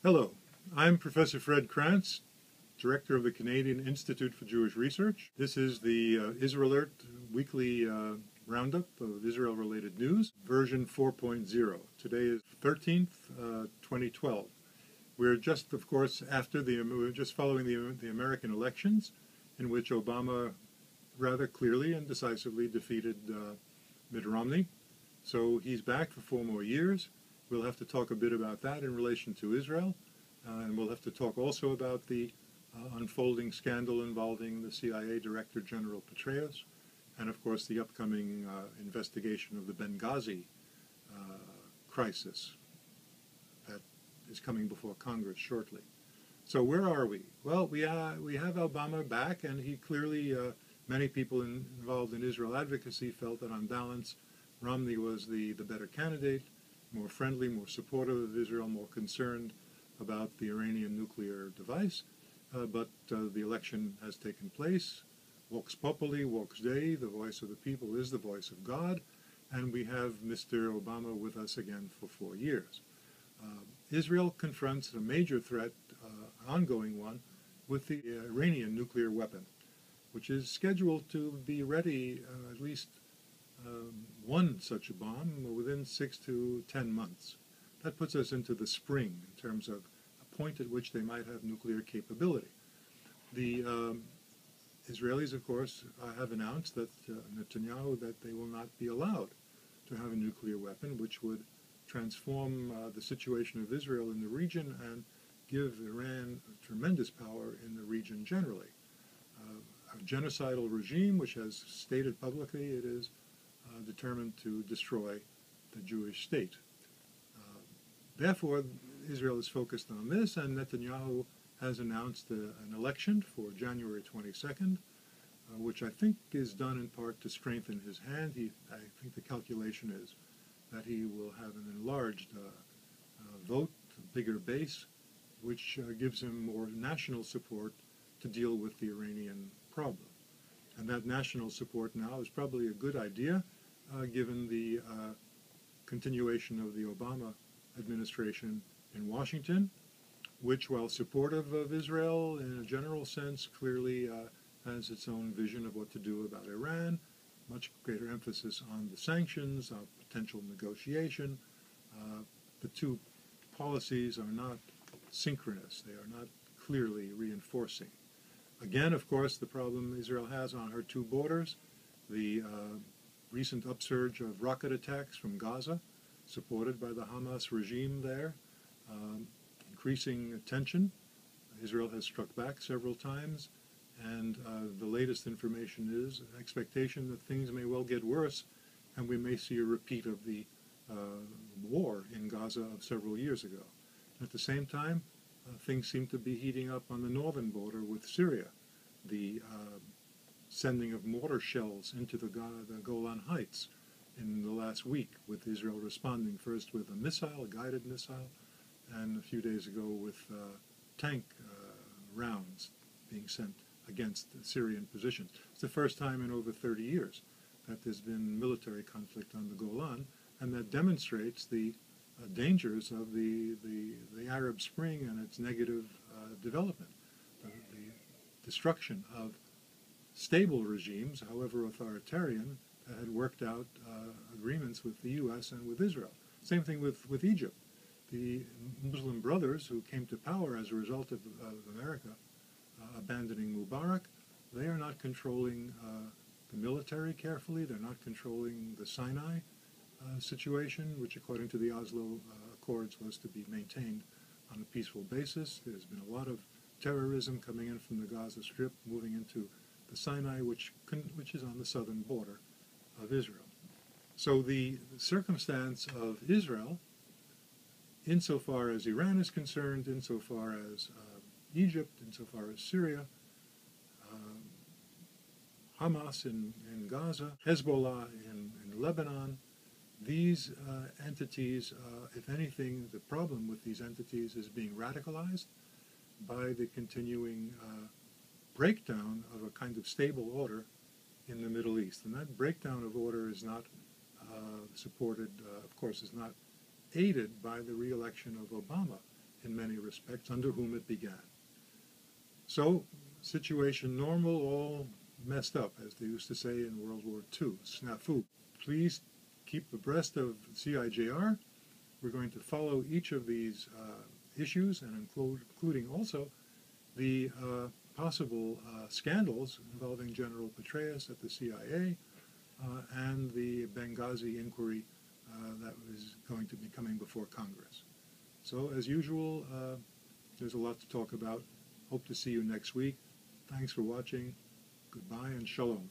Hello, I'm Professor Fred Krantz, Director of the Canadian Institute for Jewish Research. This is the Isralert weekly roundup of Israel-related news, version 4.0. Today is 13th, 2012. We're just, of course, we're just following the American elections, in which Obama rather clearly and decisively defeated Mitt Romney. So he's back for 4 more years. We'll have to talk a bit about that in relation to Israel, and we'll have to talk also about the unfolding scandal involving the CIA Director General Petraeus, and of course the upcoming investigation of the Benghazi crisis that is coming before Congress shortly. So where are we? Well, we have Obama back, and he clearly, many people involved in Israel advocacy felt that on balance Romney was the better candidate, more friendly, more supportive of Israel, more concerned about the Iranian nuclear device. But the election has taken place. Vox Populi, Vox Dei, the voice of the people is the voice of God, and we have Mr. Obama with us again for 4 years. Israel confronts a major threat, ongoing one, with the Iranian nuclear weapon, which is scheduled to be ready at least one such a bomb within 6 to 10 months. That puts us into the spring in terms of a point at which they might have nuclear capability. The Israelis, of course, have announced that Netanyahu that they will not be allowed to have a nuclear weapon, which would transform the situation of Israel in the region and give Iran tremendous power in the region generally. A genocidal regime which has stated publicly it is determined to destroy the Jewish state. Therefore, Israel is focused on this, and Netanyahu has announced an election for January 22nd, which I think is done in part to strengthen his hand. I think the calculation is that he will have an enlarged vote, a bigger base, which gives him more national support to deal with the Iranian problem. And that national support now is probably a good idea, given the continuation of the Obama administration in Washington, which, while supportive of Israel in a general sense, clearly has its own vision of what to do about Iran, much greater emphasis on the sanctions, on potential negotiation. The two policies are not synchronous. They are not clearly reinforcing. Again, of course, the problem Israel has on her 2 borders, the recent upsurge of rocket attacks from Gaza, supported by the Hamas regime there, increasing tension. Israel has struck back several times, and the latest information is an expectation that things may well get worse, and we may see a repeat of the war in Gaza of several years ago. At the same time, things seem to be heating up on the northern border with Syria. The sending of mortar shells into the Golan Heights in the last week, with Israel responding first with a guided missile, and a few days ago with tank rounds being sent against Syrian positions. It's the first time in over 30 years that there's been military conflict on the Golan, and that demonstrates the dangers of the Arab Spring and its negative development. The destruction of stable regimes, however authoritarian, had worked out agreements with the U.S. and with Israel. Same thing with Egypt. The Muslim Brothers, who came to power as a result of America abandoning Mubarak, they are not controlling the military carefully. They're not controlling the Sinai situation, which according to the Oslo Accords was to be maintained on a peaceful basis. There's been a lot of terrorism coming in from the Gaza Strip, moving into the Sinai, which is on the southern border of Israel. So the circumstance of Israel, insofar as Iran is concerned, insofar as Egypt, insofar as Syria, Hamas in Gaza, Hezbollah in Lebanon, these entities, if anything, the problem with these entities is being radicalized by the continuing breakdown of a kind of stable order in the Middle East. And that breakdown of order is not supported, of course, is not aided by the re-election of Obama. in many respects, under whom it began. So, situation normal, all messed up, as they used to say in World War II, snafu. Please keep abreast of CIJR. We're going to follow each of these issues, and including also the possible scandals involving General Petraeus at the CIA and the Benghazi inquiry that was going to be coming before Congress. So, as usual, there's a lot to talk about. Hope to see you next week. Thanks for watching. Goodbye and shalom.